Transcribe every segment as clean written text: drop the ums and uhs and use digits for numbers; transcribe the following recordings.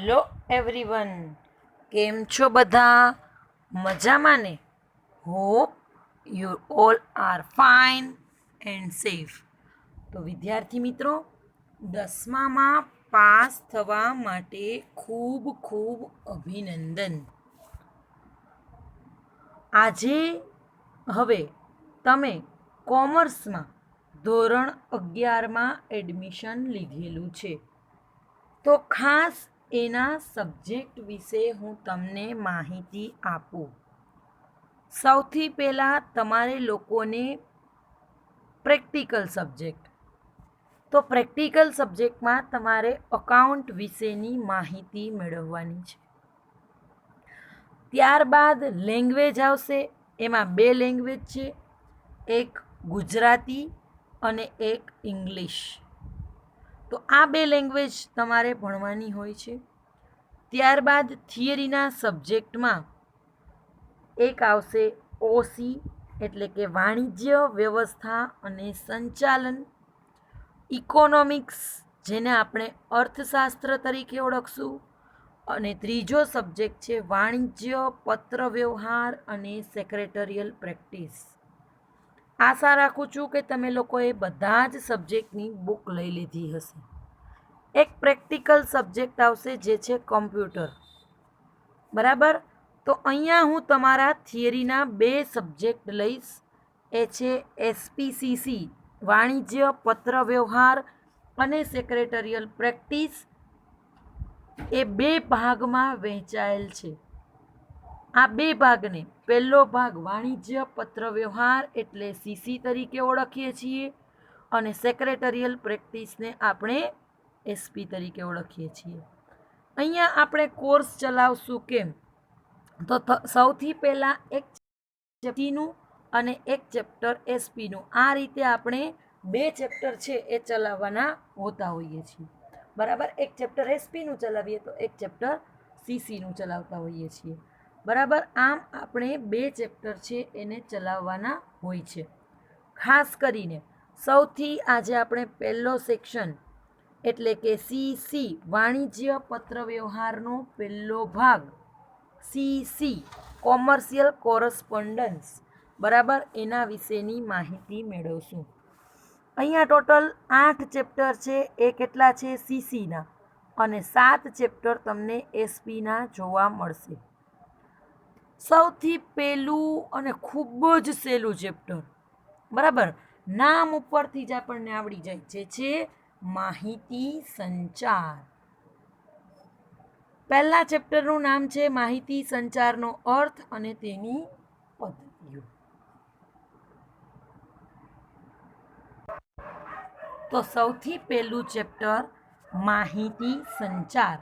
Hello everyone, કેમ છો બધા? મજામાં ને? Hope you all are fine and safe. તો વિદ્યાર્થી મિત્રો, 10મામાં પાસ થવા માટે ખૂબ ખૂબ અભિનંદન. આજે હવે તમે કોમર્સમાં ધોરણ 11માં એડમિશન લીધેલું છે, તો ખાસ એના સબ્જેક્ટ વિશે હું તમને માહિતી આપું. સૌથી પહેલાં તમારે લોકોને પ્રેક્ટિકલ સબ્જેક્ટ, તો પ્રેક્ટિકલ સબ્જેક્ટમાં તમારે અકાઉન્ટ વિશેની માહિતી મેળવવાની છે. ત્યારબાદ લેંગ્વેજ આવશે. એમાં 2 લેંગ્વેજ છે, એક ગુજરાતી અને એક ઇંગ્લિશ. તો આ 2 લેંગ્વેજ તમારે ભણવાની હોય છે. ત્યારબાદ થિયરીના સબ્જેક્ટમાં એક આવશે ઓસી, એટલે કે વાણિજ્ય વ્યવસ્થા અને સંચાલન. ઇકોનોમિક્સ, જેને આપણે અર્થશાસ્ત્ર તરીકે ઓળખશું. અને ત્રીજો સબ્જેક્ટ છે વાણિજ્ય, પત્ર વ્યવહાર અને સેક્રેટરિયલ પ્રેક્ટિસ. આશા રાખું છું કે તમે લોકોએ બધા જ સબ્જેક્ટની બુક લઈ લીધી હશે. એક પ્રેક્ટિકલ સબ્જેક્ટ આવશે જે છે કમ્પ્યુટર. બરાબર. તો અહીંયા હું તમારા થિયરીના 2 સબ્જેક્ટ લઈશ. એ છે એસપીસીસી, વાણિજ્ય, પત્ર વ્યવહાર અને સેક્રેટરિયલ પ્રેક્ટિસ. એ 2 ભાગમાં વહેંચાયેલ છે. આ 2 ભાગને, પહેલો ભાગ વાણિજ્ય પત્ર વ્યવહાર એટલે સીસી તરીકે ઓળખીએ છીએ, અને સેક્રેટરિયલ પ્રેક્ટિસને આપણે એસપી તરીકે ઓળખીએ છીએ. અહીંયા આપણે કોર્સ ચલાવશું કેમ? તો સૌથી પહેલાં એક ચેપ્ટરનું અને એક ચેપ્ટર એસપીનું, આ રીતે આપણે 2 ચેપ્ટર છે એ ચલાવવાના હોતા હોઈએ છીએ. બરાબર. એક ચેપ્ટર એસપીનું ચલાવીએ તો એક ચેપ્ટર સીસીનું ચલાવતા હોઈએ છીએ. બરાબર. આમ આપણે 2 ચેપ્ટર છે એને ચલાવવાના હોય છે. ખાસ કરીને સૌથી આજે આપણે પહેલો સેક્શન એટલે કે સીસી, વાણિજ્ય પત્ર વ્યવહારનો પહેલો ભાગ, સીસી કોમર્શિયલ કોરસ્પોન્ડન્સ, બરાબર, એના વિશેની માહિતી મેળવશું. અહીંયા ટોટલ 8 ચેપ્ટર છે. એ કેટલા છે? સીસીના. અને 7 ચેપ્ટર તમને એસપીના જોવા મળશે. સૌથી પહેલું અને ખૂબ જ સહેલું ચેપ્ટર, બરાબર, નામ ઉપરથી જ આપણને આવડી જાય, જે છે માહિતી સંચાર. પહેલા ચેપ્ટરનું નામ છે માહિતી સંચારનો અર્થ અને તેની પદ્ધતિઓ. તો સૌથી પહેલું ચેપ્ટર માહિતી સંચાર.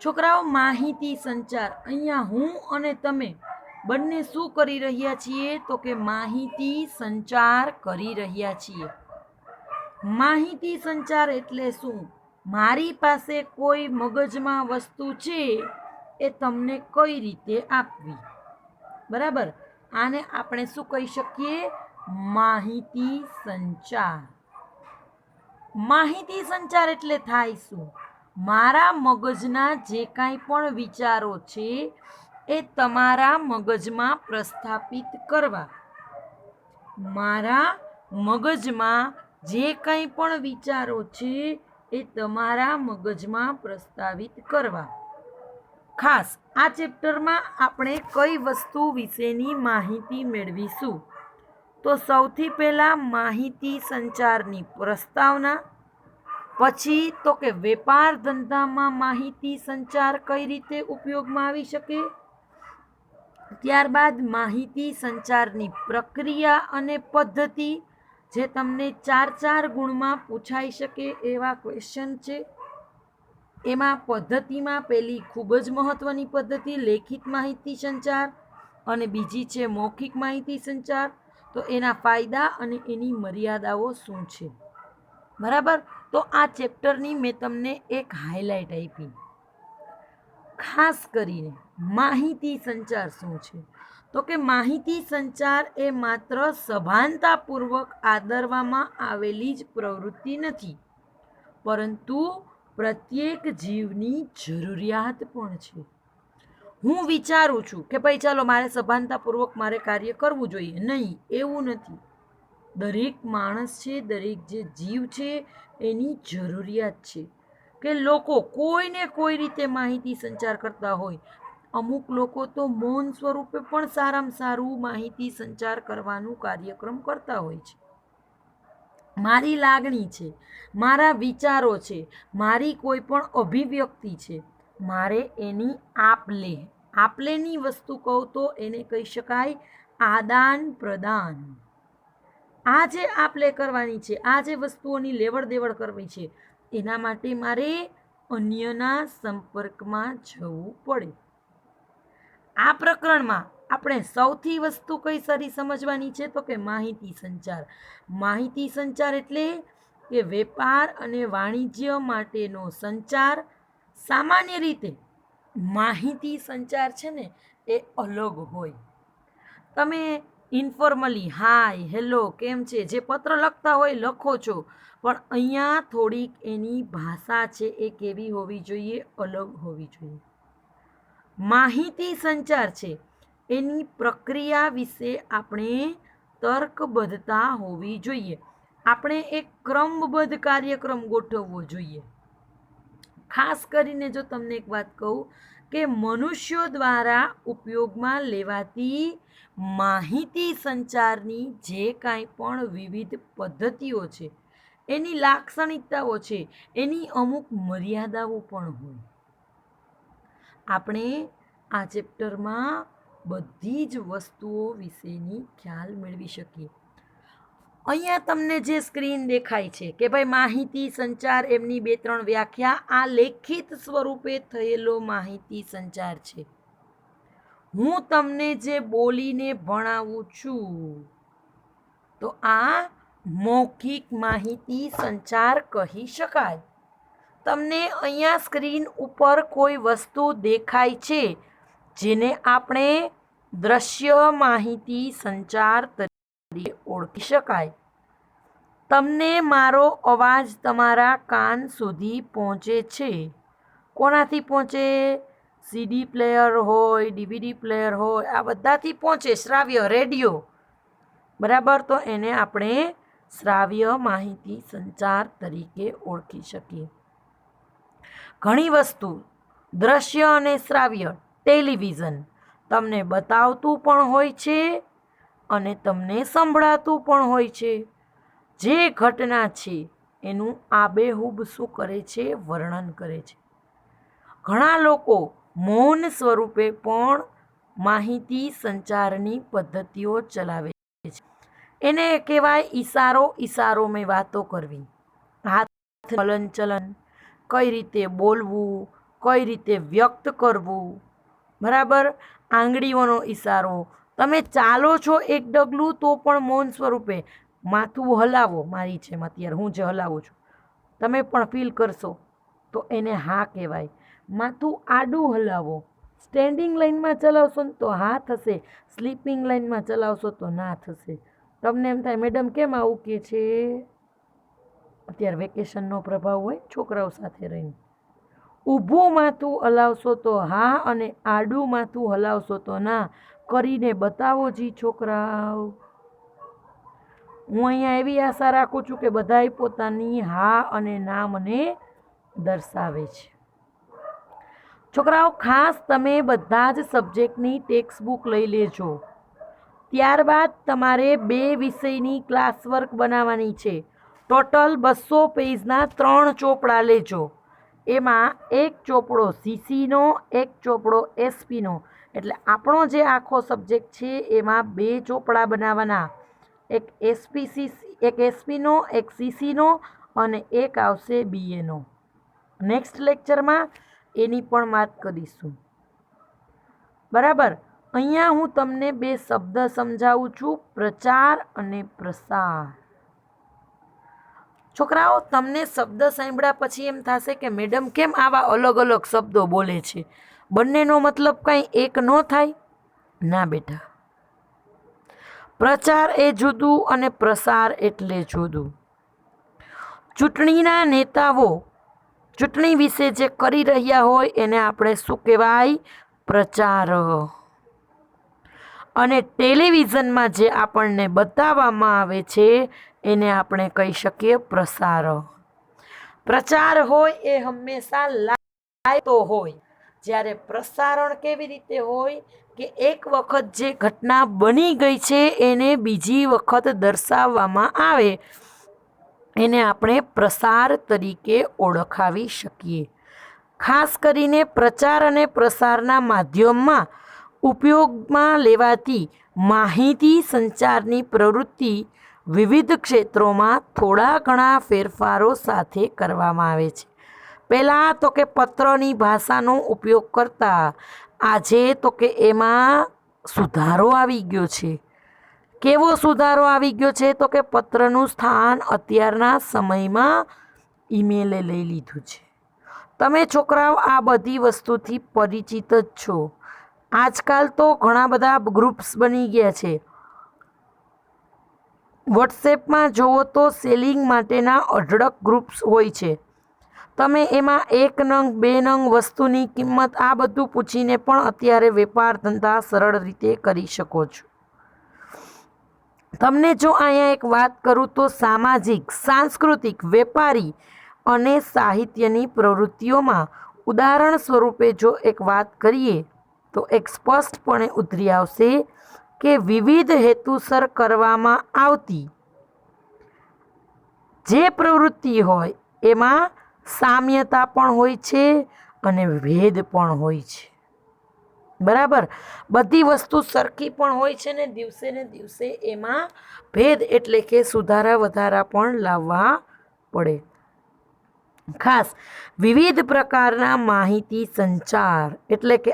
છોકરાઓ, માહિતી સંચાર, અહીંયા હું અને તમે બંને શું કરી રહ્યા છીએ? તો કે માહિતી સંચાર કરી રહ્યા છીએ. માહિતી સંચાર એટલે શું? મારી પાસે કોઈ મગજમાં વસ્તુ છે, એ તમને કઈ રીતે આપવી. બરાબર. આને આપણે શું કહી શકીએ? માહિતી સંચાર. માહિતી સંચાર એટલે થાય શું? મારા મગજના જે કાંઈ પણ વિચારો છે એ તમારા મગજમાં પ્રસ્થાપિત કરવા. મારા મગજમાં જે કંઈ પણ વિચારો છે એ તમારા મગજમાં પ્રસ્તાવિત કરવા. ખાસ આ ચેપ્ટરમાં આપણે કઈ વસ્તુ વિશેની માહિતી મેળવીશું? તો સૌથી પહેલાં માહિતી સંચારની પ્રસ્તાવના. પછી તો કે વેપાર ધંધામાં માહિતી સંચાર કઈ રીતે ઉપયોગમાં આવી શકે. ત્યારબાદ માહિતી સંચારની પ્રક્રિયા અને પદ્ધતિ, જે તમને 4 ગુણમાં પૂછાઈ શકે એવા ક્વેશ્ચન છે. એમાં પદ્ધતિમાં પહેલી ખૂબ જ મહત્વની પદ્ધતિ લેખિત માહિતી સંચાર, અને બીજી છે મૌખિક માહિતી સંચાર. તો એના ફાયદા અને એની મર્યાદાઓ શું છે. બરાબર. તો આ ચેપ્ટરની મેં તમને એક હાઇલાઇટ આપી. ખાસ કરીને માહિતી સંચાર શું છે? તો કે માહિતી સંચાર એ માત્ર સભાનતાપૂર્વક આદરવામાં આવેલી જ પ્રવૃત્તિ નથી, પરંતુ પ્રત્યેક જીવની જરૂરિયાત પણ છે. હું વિચારું છું કે ભાઈ ચાલો મારે સભાનતાપૂર્વક મારે કાર્ય કરવું જોઈએ, નહીં, એવું નથી. દરેક માણસ છે, દરેક જે જીવ છે એની જરૂરિયાત છે કે લોકો કોઈને કોઈ રીતે માહિતી સંચાર કરતા હોય. અમુક લોકો તો મૌન સ્વરૂપે પણ સારામાં સારું માહિતી સંચાર કરવાનું કાર્યક્રમ કરતા હોય છે. મારી લાગણી છે, મારા વિચારો છે, મારી કોઈ પણ અભિવ્યક્તિ છે, મારે એની આપલેની વસ્તુ કહું તો એને કહી શકાય આદાન પ્રદાન. આ જે આપલે કરવાની છે, આ જે વસ્તુઓની લેવડ દેવડ કરવી છે, એના માટે મારે અન્યના સંપર્કમાં જવું પડે. આ પ્રકરણમાં આપણે સૌથી વસ્તુ કઈ સારી સમજવાની છે તો કે માહિતી સંચાર. માહિતી સંચાર એટલે કે વેપાર અને વાણિજ્ય માટેનો સંચાર. સામાન્ય રીતે માહિતી સંચાર છે ને એ અલગ હોય. તમે ઇન્ફોર્મલી હાય, હેલો, કેમ છે, જે પત્ર લખતા હોય લખો છો, પણ અહીંયા થોડીક એની ભાષા છે એ કેવી હોવી જોઈએ? અલગ હોવી જોઈએ. માહિતી સંચાર છે એની પ્રક્રિયા વિશે આપણે તર્કબદ્ધતા હોવી જોઈએ. આપણે એક ક્રમબદ્ધ કાર્યક્રમ ગોઠવવો જોઈએ. ખાસ કરીને જો તમને એક વાત કહું કે મનુષ્યો દ્વારા ઉપયોગમાં લેવાતી માહિતી સંચારની જે કાંઈ પણ વિવિધ પદ્ધતિઓ છે, એની લાક્ષણિકતાઓ છે, એની અમુક મર્યાદાઓ પણ હોય. આપણે આ ચેપ્ટરમાં બધી જ વસ્તુઓ વિશેની ખ્યાલ મેળવી શકીએ. અહીંયા તમને જે સ્ક્રીન દેખાય છે કે ભાઈ માહિતી સંચાર, એમની 2-3 વ્યાખ્યા, આ લેખિત સ્વરૂપે થયેલો માહિતી સંચાર છે. હું તમને જે બોલીને ભણાવું છું તો આ મૌખિક માહિતી સંચાર કહી શકાય. તમને અહીંયા સ્ક્રીન ઉપર કોઈ વસ્તુ દેખાય છે જેને આપણે દ્રશ્ય માહિતી સંચાર તરીકે ઓળખી શકાય. તમને મારો અવાજ તમારા કાન સુધી પહોંચે છે. કોનાથી પહોંચે? સીડી પ્લેયર હોય, ડીવીડી પ્લેયર હોય, આ બધાથી પહોંચે. શ્રાવ્ય, રેડિયો, બરાબર, તો એને આપણે શ્રાવ્ય માહિતી સંચાર તરીકે ઓળખી શકીએ. ઘણી વસ્તુ દ્રશ્ય અને શ્રાવ્ય, ટેલિવિઝન તમને બતાવતું પણ હોય છે અને તમને સંભળાતું પણ હોય છે. જે ઘટના છે એનું આબેહૂબ શું કરે છે? વર્ણન કરે છે. ઘણા લોકો મૌન સ્વરૂપે પણ માહિતી સંચારની પદ્ધતિઓ ચલાવે છે. એને કહેવાય ઈશારો મેં વાતો કરવી, હાથ હલનચલન, કઈ રીતે બોલવું, કઈ રીતે વ્યક્ત કરવું, બરાબર, આંગળીઓનો ઈશારો. તમે ચાલો છો એક ડગલું તો પણ મૌન સ્વરૂપે માથું હલાવો. મારી છે અત્યારે હું જે હલાવું છું, તમે પણ ફીલ કરશો તો એને હા કહેવાય. માથું આડું હલાવો. સ્ટેન્ડિંગ લાઇનમાં ચલાવશો ને તો હા થશે, સ્લીપિંગ લાઇનમાં ચલાવશો તો ના થશે. તમને એમ થાય મેડમ કેમ આવું કહે છે? અત્યારે વેકેશનનો પ્રભાવ હોય છોકરાઓ સાથે રહીને. ઊભું માથું હલાવશો તો હા અને આડું માથું હલાવશો તો ના. કરીને બતાવો જી છોકરાઓ. હું અહીંયા એવી આશા રાખું છું કે બધાય પોતાની હા અને ના મને દર્શાવે છે. છોકરાઓ ખાસ તમે બધા જ સબ્જેક્ટની ટેક્સ્ટ બુક લઈ લેજો. ત્યારબાદ તમારે 2 વિષયની ક્લાસ વર્ક બનાવવાની છે. ટોટલ 200 પેજના 3 ચોપડા લેજો. એમાં એક ચોપડો સીસીનો, એક ચોપડો એસપીનો. એટલે આપણો જે આખો સબ્જેક્ટ છે એમાં 2 ચોપડા બનાવવાના. એક એસપીનો, એક સીસીનો અને એક આવશે બીએનો. નેક્સ્ટ લેક્ચરમાં એની પણ વાત કરીશું. બરાબર. અહીંયા હું તમને 2 શબ્દ સમજાવું છું, પ્રચાર અને પ્રસાર. છોકરાઓ તમને શબ્દ સાંભળ્યા પછી એમ થશે કે મેડમ કેમ આવા અલગ અલગ શબ્દો બોલે છે? બંનેનો મતલબ કાંઈ એક ન થાય? ના બેટા, પ્રચાર એ જુદું અને પ્રસાર એટલે જુદું. ચૂંટણીના નેતાઓ ચૂંટણી વિશે જે કરી રહ્યા હોય એને આપણે શું કહેવાય? પ્રચાર. અને ટેલિવિઝનમાં જે આપણને બતાવવામાં આવે છે એને આપણે કહી શકીએ પ્રસાર. પ્રચાર હોય એ હંમેશા લાઈવ તો હોય, જ્યારે પ્રસારણ કેવી રીતે હોય કે એક વખત જે ઘટના બની ગઈ છે એને બીજી વખત દર્શાવવામાં આવે, એને આપણે પ્રસાર તરીકે ઓળખાવી શકીએ. ખાસ કરીને પ્રચાર અને પ્રસારના માધ્યમમાં ઉપયોગમાં લેવાતી માહિતી સંચારની પ્રવૃત્તિ વિવિધ ક્ષેત્રોમાં થોડા ઘણા ફેરફારો સાથે કરવામાં આવે છે. પહેલાં તો કે પત્રની ભાષાનો ઉપયોગ કરતા, આજે તો કે એમાં સુધારો આવી ગયો છે. કેવો સુધારો આવી ગયો છે? તો કે પત્રનું સ્થાન અત્યારના સમયમાં ઈમેલે લઈ લીધું છે. તમે છોકરાઓ આ બધી વસ્તુથી પરિચિત જ છો. આજકાલ તો ઘણા બધા ગ્રુપ્સ બની ગયા છે. વોટ્સએપમાં જુઓ તો સેલિંગ માટેના અઢળક ગ્રુપ્સ હોય છે. તમે એમાં 1 નંગ 2 નંગ વસ્તુની કિંમત આ બધું પૂછીને પણ અત્યારે વેપાર ધંધા સરળ રીતે કરી શકો છો. તમને જો અહીંયા એક વાત કરું તો સામાજિક, સાંસ્કૃતિક, વેપારી અને સાહિત્યની પ્રવૃત્તિઓમાં ઉદાહરણ સ્વરૂપે જો એક વાત કરીએ તો એક સ્પષ્ટપણે ઉતરી આવશે કે વિવિધ હેતુસર કરવામાં આવતી જે પ્રવૃત્તિ હોય એમાં સામ્યતા પણ હોય છે અને ભેદ પણ હોય છે. બરાબર, બધી વસ્તુ સરખી પણ હોય છે ને દિવસે એમાં ભેદ એટલે કે સુધારા વધારા પણ લાવવા પડે. ખાસ વિવિધ પ્રકારના માહિતી સંચાર એટલે કે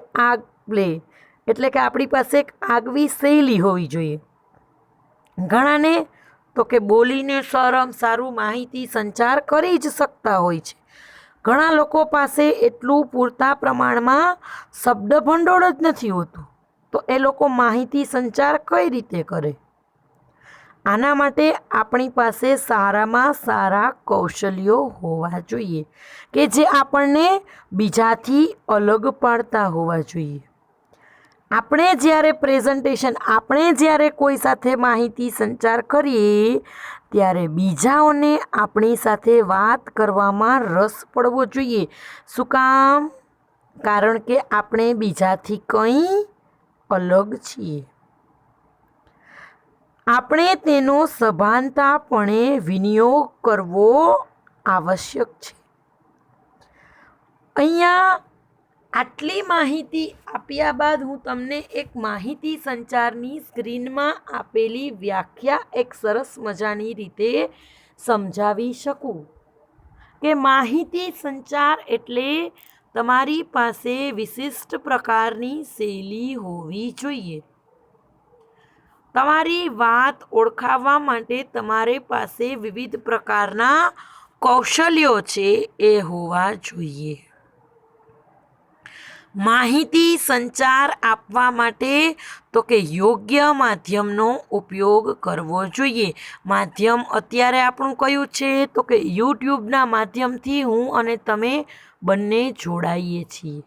એટલે કે આપણી પાસે એક આગવી શૈલી હોવી જોઈએ. ઘણાને તો કે બોલીને સારું માહિતી સંચાર કરી જ શકતા હોય છે. ઘણા લોકો પાસે એટલું પૂરતા પ્રમાણમાં શબ્દ ભંડોળ જ નથી હોતું, તો એ લોકો માહિતી સંચાર કઈ રીતે કરે? આના માટે આપણી પાસે સારામાં સારા કૌશલ્યો હોવા જોઈએ કે જે આપણને બીજાથી અલગ પાડતા હોવા જોઈએ. આપણે જ્યારે કોઈ સાથે માહિતી સંચાર કરીએ ત્યારે બીજાઓને આપણી સાથે વાત કરવામાં રસ પડવો જોઈએ. શું કામ? કારણ કે આપણે બીજાથી કંઈ અલગ છીએ. આપણે તેનો સભાનતાપણે વિનિયોગ કરવો આવશ્યક છે. અહીંયા આટલી માહિતી આપ્યા બાદ હું તમને એક માહિતી સંચારની સ્ક્રીનમાં આપેલી વ્યાખ્યા એક સરસ મજાની રીતે સમજાવી શકું કે માહિતી સંચાર એટલે તમારી પાસે વિશિષ્ટ પ્રકારની શૈલી હોવી જોઈએ. તમારી વાત ઓળખાવવા માટે તમારી પાસે વિવિધ પ્રકારના કૌશલ્યો છે એ હોવા જોઈએ. માહિતી સંચાર આપવા માટે તો કે યોગ્ય માધ્યમનો ઉપયોગ કરવો જોઈએ. માધ્યમ અત્યારે આપણું કયું છે? તો કે યુટ્યુબના માધ્યમથી હું અને તમે બંને જોડાઈએ છીએ.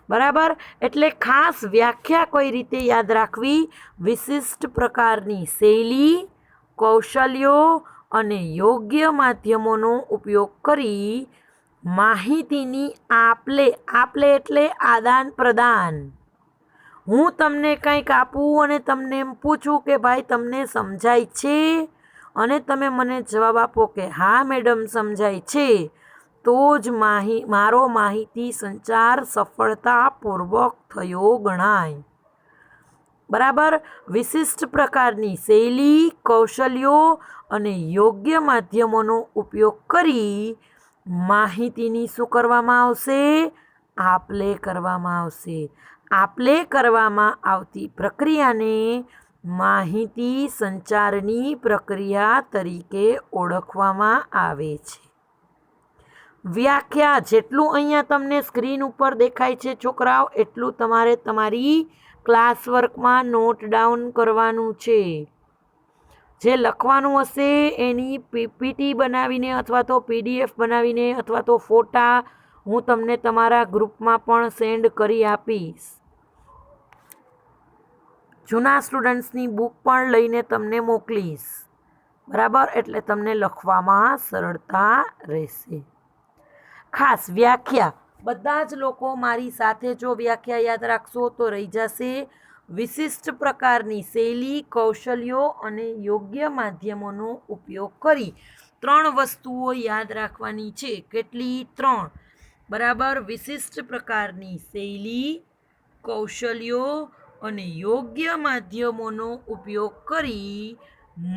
બરાબર, એટલે ખાસ વ્યાખ્યા કઈ રીતે યાદ રાખવી? વિશિષ્ટ પ્રકારની શૈલી, કૌશલ્યો અને યોગ્ય માધ્યમોનો ઉપયોગ કરી માહિતીની આપલે એટલે આદાન પ્રદાન. હું તમને કંઈક આપું અને તમને એમ પૂછું કે ભાઈ તમને સમજાય છે, અને તમે મને જવાબ આપો કે હા મેડમ સમજાય છે, તો જ મારો માહિતી સંચાર સફળતાપૂર્વક થયો ગણાય. બરાબર, વિશિષ્ટ પ્રકારની શૈલી, કૌશલ્યો અને યોગ્ય માધ્યમોનો ઉપયોગ કરી માહિતીની શું કરવામાં આવશે? આપલે કરવામાં આવશે. આપલે કરવામાં આવતી પ્રક્રિયાને માહિતી સંચારની પ્રક્રિયા તરીકે ઓળખવામાં આવે છે. વ્યાખ્યા જેટલું અહીંયા તમને સ્ક્રીન ઉપર દેખાય છે છોકરાઓ, એટલું તમારે તમારી ક્લાસ વર્કમાં નોટ ડાઉન કરવાનું છે. જે લખવાનું હશે એની પીપીટી બનાવીને અથવા તો પીડીએફ બનાવીને અથવા તો ફોટા હું તમને તમારા ગ્રુપમાં પણ સેન્ડ કરી આપીશ. જૂના સ્ટુડન્ટ્સની બુક પણ લઈને તમને મોકલીશ. બરાબર, એટલે તમને લખવામાં સરળતા રહેશે. ખાસ વ્યાખ્યા, બધા જ લોકો મારી સાથે જો વ્યાખ્યા યાદ રાખશો તો રહી જશે. વિશિષ્ટ પ્રકારની શૈલી, કૌશલ્યો અને યોગ્ય માધ્યમોનો ઉપયોગ કરી 3 વસ્તુઓ યાદ રાખવાની છે. કેટલી? 3. બરાબર. વિશિષ્ટ પ્રકારની શૈલી, કૌશલ્યો અને યોગ્ય માધ્યમોનો ઉપયોગ કરી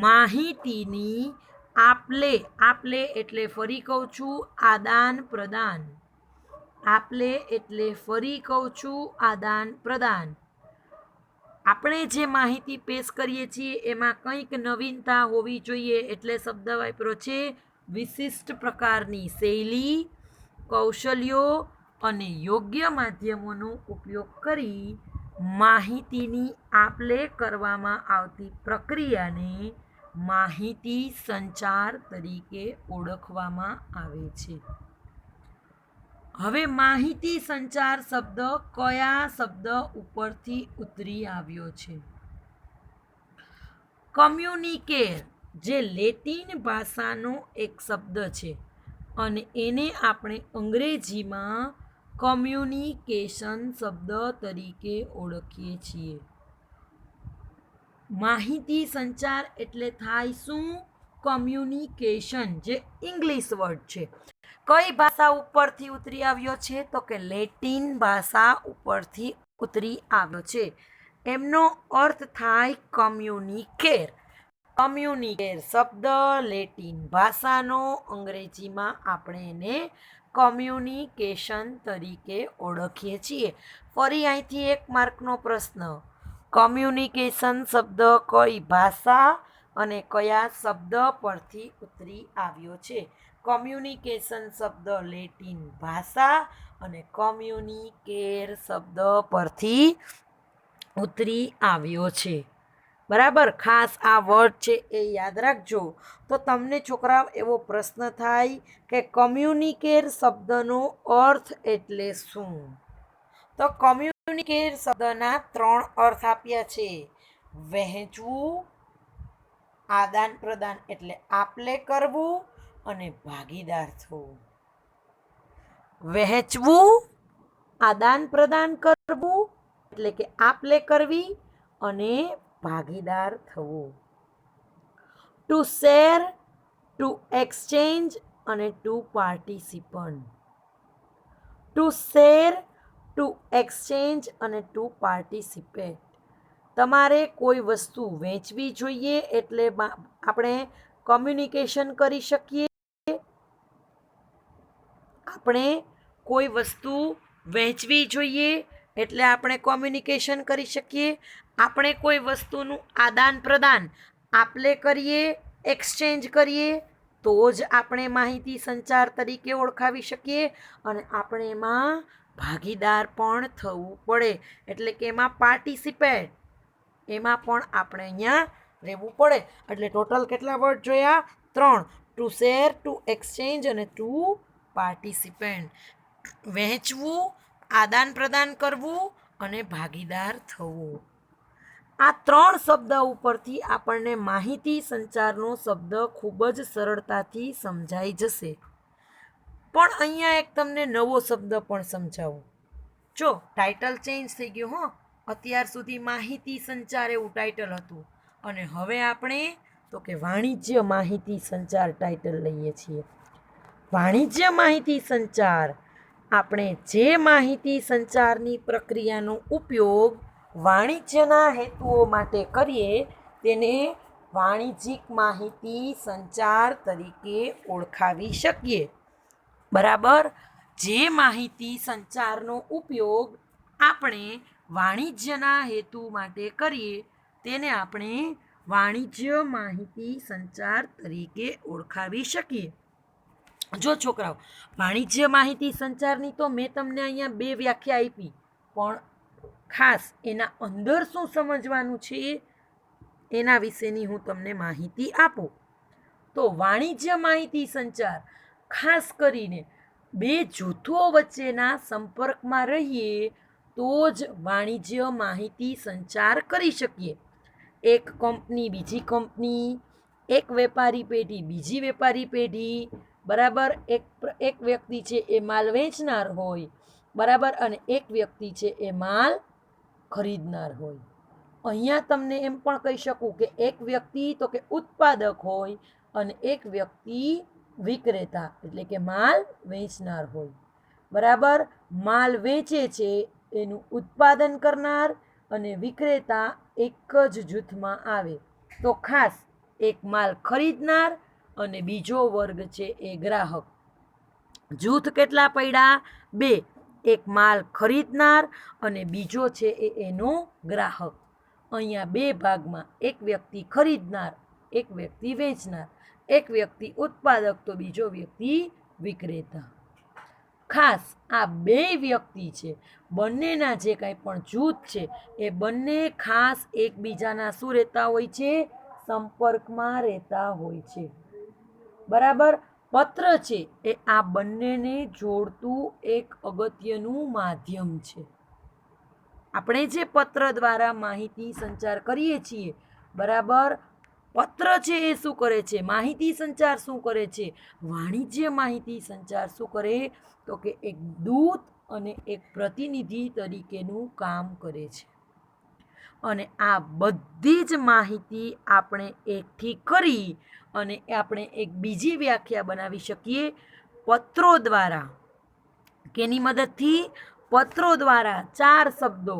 માહિતીની આપલે એટલે ફરી કહું છું આદાન પ્રદાન. આપલે એટલે ફરી કહું છું આદાન પ્રદાન. આપણે જે માહિતી પેશ કરીએ છીએ એમાં કંઈક નવીનતા હોવી જોઈએ, એટલે શબ્દ વાપર્યો છે વિશિષ્ટ પ્રકારની શૈલી, કૌશલ્યો અને યોગ્ય માધ્યમોનો ઉપયોગ કરી માહિતીની આપલે કરવામાં આવતી પ્રક્રિયાને માહિતી સંચાર તરીકે ઓળખવામાં આવે છે. હવે માહિતી સંચાર શબ્દ કયા શબ્દ ઉપરથી ઉતરી આવ્યો છે? કમ્યુનિકેર, જે લેટિન ભાષાનો એક શબ્દ છે અને એને આપણે અંગ્રેજીમાં કમ્યુનિકેશન શબ્દ તરીકે ઓળખીએ છીએ. માહિતી સંચાર એટલે થાય શું? કમ્યુનિકેશન, જે ઇંગ્લિશ વર્ડ છે. કઈ ભાષા ઉપરથી ઉતરી આવ્યો છે? તો કે લેટિન ભાષા ઉપરથી ઉતરી આવ્યો છે. એમનો અર્થ થાય કમ્યુનિકેર. કમ્યુનિકેર શબ્દ લેટિન ભાષાનો, અંગ્રેજીમાં આપણે એને કમ્યુનિકેશન તરીકે ઓળખીએ છીએ. ફરી અહીંથી 1 માર્કનો પ્રશ્ન. કમ્યુનિકેશન શબ્દ કઈ ભાષા અને કયા શબ્દ પરથી ઉતરી આવ્યો છે? કમ્યુનિકેશન શબ્દ લેટિન ભાષા અને કમ્યુનિકેર શબ્દ પરથી ઉતરી આવ્યો છે. બરાબર. ખાસ આ વર્ડ છે એ યાદ રાખજો. તો તમને છોકરાઓ એવો પ્રશ્ન થાય કે કમ્યુનિકેર શબ્દનો અર્થ એટલે શું? તો કમ્યુનિકેર શબ્દના 3 અર્થ આપ્યા છે. વહેંચવું, આદાન પ્રદાન એટલે આપલે કરવું અને ભાગીદાર થવું. વહેંચવું, આદાન પ્રદાન કરવું એટલે કે આપલે કરવી અને ભાગીદાર થવું. ટુ શેર, ટુ એક્સચેન્જ અને to participant. To share, to exchange અને ટુ પાર્ટિસિપેટ. તમારે કોઈ વસ્તુ વેચવી જોઈએ એટલે આપણે કમ્યુનિકેશન કરી શકીએ. આપણે કોઈ વસ્તુ વેચવી જોઈએ એટલે આપણે કોમ્યુનિકેશન કરી શકીએ. આપણે કોઈ વસ્તુનું આદાન પ્રદાન આપલે કરીએ, એક્સચેન્જ કરીએ તો જ આપણે માહિતી સંચાર તરીકે ઓળખાવી શકીએ. અને આપણે એમાં ભાગીદાર પણ થવું પડે, એટલે કે એમાં પાર્ટિસિપેટ, એમાં પણ આપણે અહીંયા રહેવું પડે. એટલે ટોટલ કેટલા વર્ડ જોયા? 3. ટુ શેર, ટુ એક્સચેન્જ અને ટુ પાર્ટિસિપેન્ટ. વહેંચવું, આદાન પ્રદાન કરવું અને ભાગીદાર થવું. આ 3 શબ્દ ઉપરથી આપણને માહિતી સંચારનો શબ્દ ખૂબ જ સરળતાથી સમજાઈ જશે. પણ અહીંયા એક તમને નવો શબ્દ પણ સમજાવું. જો ટાઇટલ ચેન્જ થઈ ગયું હો. અત્યાર સુધી માહિતી સંચાર એવું ટાઇટલ હતું અને હવે આપણે તો કે વાણિજ્ય માહિતી સંચાર ટાઇટલ લઈએ છીએ. વાણિજ્ય માહિતી સંચાર, આપણે જે માહિતી સંચારની પ્રક્રિયાનો ઉપયોગ વાણિજ્યના હેતુઓ માટે કરીએ તેને વાણિજ્યિક માહિતી સંચાર તરીકે ઓળખાવી શકીએ. બરાબર. જે માહિતી સંચારનો ઉપયોગ આપણે વાણિજ્યના હેતુ માટે કરીએ તેને આપણે વાણિજ્ય માહિતી સંચાર તરીકે ઓળખાવી શકીએ. જો છોકરાઓ, વાણિજ્ય માહિતી સંચારની તો મેં તમને અહીંયા 2 વ્યાખ્યા આપી, પણ ખાસ એના અંદર શું સમજવાનું છે એના વિશેની હું તમને માહિતી આપું. તો વાણિજ્ય માહિતી સંચાર ખાસ કરીને બે જૂથો વચ્ચેના સંપર્કમાં રહીએ તો જ વાણિજ્ય માહિતી સંચાર કરી શકીએ. એક કંપની બીજી કંપની, એક વેપારી પેઢી બીજી વેપારી પેઢી, બરાબર. એક વ્યક્તિ છે એ માલ વેચનાર હોય, બરાબર, અને એક વ્યક્તિ છે એ માલ ખરીદનાર હોય. અહીંયા તમને એમ પણ કહી શકું કે એક વ્યક્તિ તો કે ઉત્પાદક હોય અને એક વ્યક્તિ વિક્રેતા એટલે કે માલ વેચનાર હોય, બરાબર. માલ વેચે છે એનું ઉત્પાદન કરનાર અને વિક્રેતા એક જ જૂથમાં આવે. તો ખાસ એક માલ ખરીદનાર અને બીજો વર્ગ છે એ ગ્રાહક. જૂથ કેટલા પડ્યા? બે. એક માલ ખરીદનાર અને બીજો છે એનો ગ્રાહક. અહીંયા બે ભાગમાં, એક વ્યક્તિ ખરીદનાર, એક વ્યક્તિ વેચનાર, એક વ્યક્તિ ઉત્પાદક તો બીજો વ્યક્તિ વિક્રેતા. ખાસ આ બે વ્યક્તિ છે, બંનેના જે કાંઈ પણ જૂથ છે એ બંને ખાસ એકબીજાના શું રહેતા હોય છે? સંપર્કમાં રહેતા હોય છે, બરાબર. પત્ર છે એ આ બંનેને જોડતું એક અગત્યનું માધ્યમ છે. આપણે જે પત્ર દ્વારા માહિતી સંચાર કરીએ છીએ, બરાબર. પત્ર છે એ શું કરે છે? માહિતી સંચાર શું કરે છે? વાણિજ્ય માહિતી સંચાર શું કરે? તો કે એક દૂત અને એક પ્રતિનિધિ તરીકેનું કામ કરે છે. અને આ બધી જ માહિતી આપણે એકઠી કરી અને આપણે એક બીજી વ્યાખ્યા બનાવી શકીએ પત્રો દ્વારા. કેની મદદથી? પત્રો દ્વારા. 4 શબ્દો: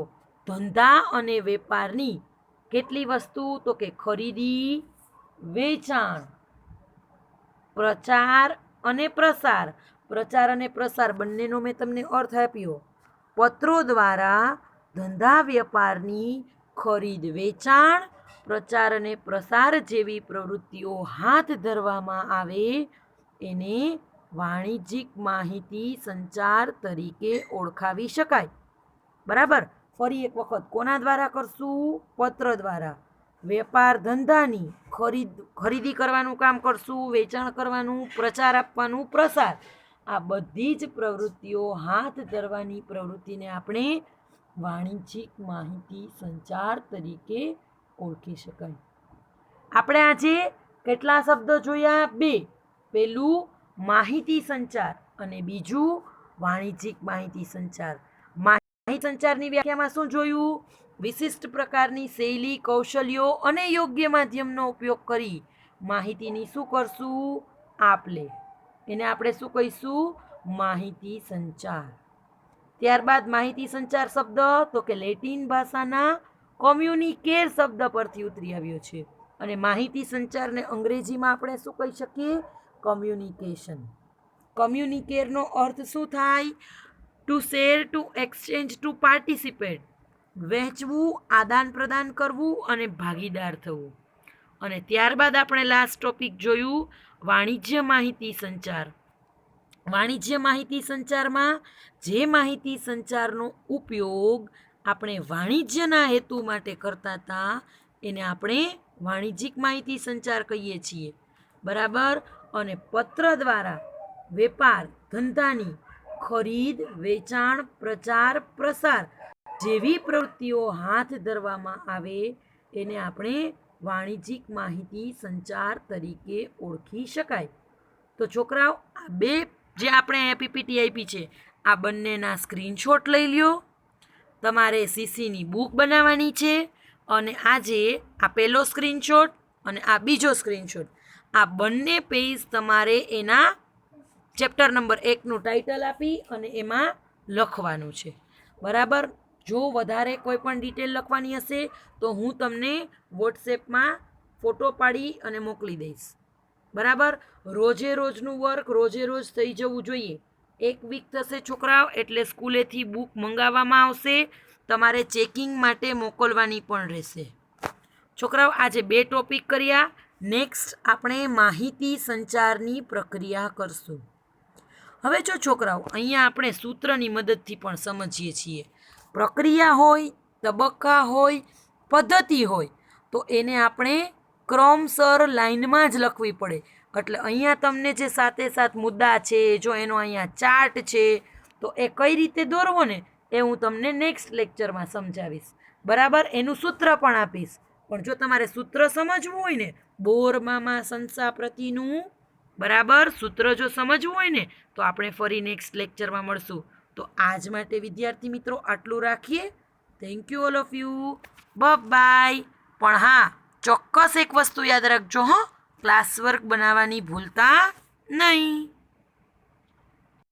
ધંધા અને વેપારની કેટલી વસ્તુ? તો કે ખરીદી, વેચાણ, પ્રચાર અને પ્રસાર. પ્રચાર અને પ્રસાર બંનેનો મેં તમને અર્થ આપ્યો. પત્રો દ્વારા ધંધા વેપારની ખરીદ વેચાણ, પ્રચાર અને પ્રસાર જેવી પ્રવૃત્તિઓ હાથ ધરવામાં આવે એને વાણિજ્યિક માહિતી સંચાર તરીકે ઓળખાવી શકાય, બરાબર. ફરી એક વખત કોના દ્વારા કરશું? પત્ર દ્વારા. વેપાર ધંધાની ખરીદી કરવાનું કામ કરશું, વેચાણ કરવાનું, પ્રચાર આપવાનું, પ્રસાર. આ બધી જ પ્રવૃત્તિઓ હાથ ધરવાની પ્રવૃત્તિને આપણે વાણિજ્યિક માહિતી સંચાર તરીકે ઓળખી શકાય. આપણે આજે કેટલા શબ્દો જોયા? 2. પેલું માહિતી સંચાર અને બીજું વાણિજ્યિક માહિતી સંચાર. માહિતી સંચારની વ્યાખ્યામાં શું જોયું? વિશિષ્ટ પ્રકારની શૈલી, કૌશલ્યો અને યોગ્ય માધ્યમનો ઉપયોગ કરી માહિતીની શું કરશું? આપ-લે. એને આપણે શું કહીશું? માહિતી સંચાર. ત્યારબાદ માહિતી સંચાર શબ્દ તો કે લેટિન ભાષાના કોમ્યુનિકેર શબ્દ પરથી ઉતરી આવ્યો છે અને માહિતી સંચારને અંગ્રેજીમાં આપણે શું કહી શકીએ? કમ્યુનિકેશન. કમ્યુનિકેરનો અર્થ શું થાય? To share, to exchange, to participate. વહેંચવું, આદાન પ્રદાન કરવું અને ભાગીદાર થવું. અને ત્યારબાદ આપણે લાસ્ટ ટોપિક જોયું વાણિજ્ય માહિતી સંચાર. વાણિજ્ય માહિતી સંચારમાં જે માહિતી સંચારનો ઉપયોગ આપણે વાણિજ્યના હેતુ માટે કરતા હતા એને આપણે વાણિજ્યિક માહિતી સંચાર કહીએ છીએ, બરાબર. અને પત્ર દ્વારા વેપાર ધંધાની ખરીદ વેચાણ, પ્રચાર, પ્રસાર જેવી પ્રવૃત્તિઓ હાથ ધરવામાં આવે એને આપણે વાણિજ્યિક માહિતી સંચાર તરીકે ઓળખી શકાય. તો છોકરાઓ, આ બે જે આપણે પીપીટી આપી છે આ બંનેના સ્ક્રીનશોટ લઈ લ્યો. તમારે સીસીની બુક બનાવવાની છે અને આજે આ પહેલો સ્ક્રીનશોટ અને આ બીજો સ્ક્રીનશોટ, આ બંને પેજ તમારે એના ચેપ્ટર નંબર 1નું ટાઇટલ આપી અને એમાં લખવાનું છે, બરાબર. જો વધારે કોઈ પણ ડિટેલ લખવાની હશે તો હું તમને વોટ્સએપમાં ફોટો પાડી અને મોકલી દઈશ, બરાબર. રોજે રોજનું વર્ક રોજે રોજ થઈ જવું જોઈએ. 1 વીક થશે છોકરાઓ એટલે સ્કૂલેથી બુક મંગાવવામાં આવશે, તમારે ચેકિંગ માટે મોકલવાની પણ રહેશે. છોકરાઓ, આજે 2 ટોપિક કર્યા. નેક્સ્ટ આપણે માહિતી સંચારની પ્રક્રિયા કરશું. હવે જો છોકરાઓ, અહીંયા આપણે સૂત્રની મદદથી પણ સમજીએ છીએ. પ્રક્રિયા હોય, તબક્કા હોય, પદ્ધતિ હોય તો એને આપણે ક્રમસર લાઈનમાં જ લખવી પડે. એટલે અહીંયા તમને જે સાથે સાત મુદ્દા છે, જો એનો અહીંયા ચાર્ટ છે, તો એ કઈ રીતે દોરવો ને એ હું તમને નેક્સ્ટ લેક્ચરમાં સમજાવીશ. બરાબર, એનું સૂત્ર પણ આપીશ. પણ જો તમારે સૂત્ર સમજવું હોય ને, બોર મામા સંસા પ્રતિનું બરાબર સૂત્ર જો સમજવું હોય ને, તો આપણે ફરી નેક્સ્ટ લેક્ચરમાં મળશું. તો આજ માટે વિદ્યાર્થી મિત્રો આટલું રાખીએ. Thank you all of you. Bye. પણ હા, ચોક્કસ એક વસ્તુ યાદ રાખજો, ક્લાસ વર્ક બનાવવાની ભૂલતા નહીં.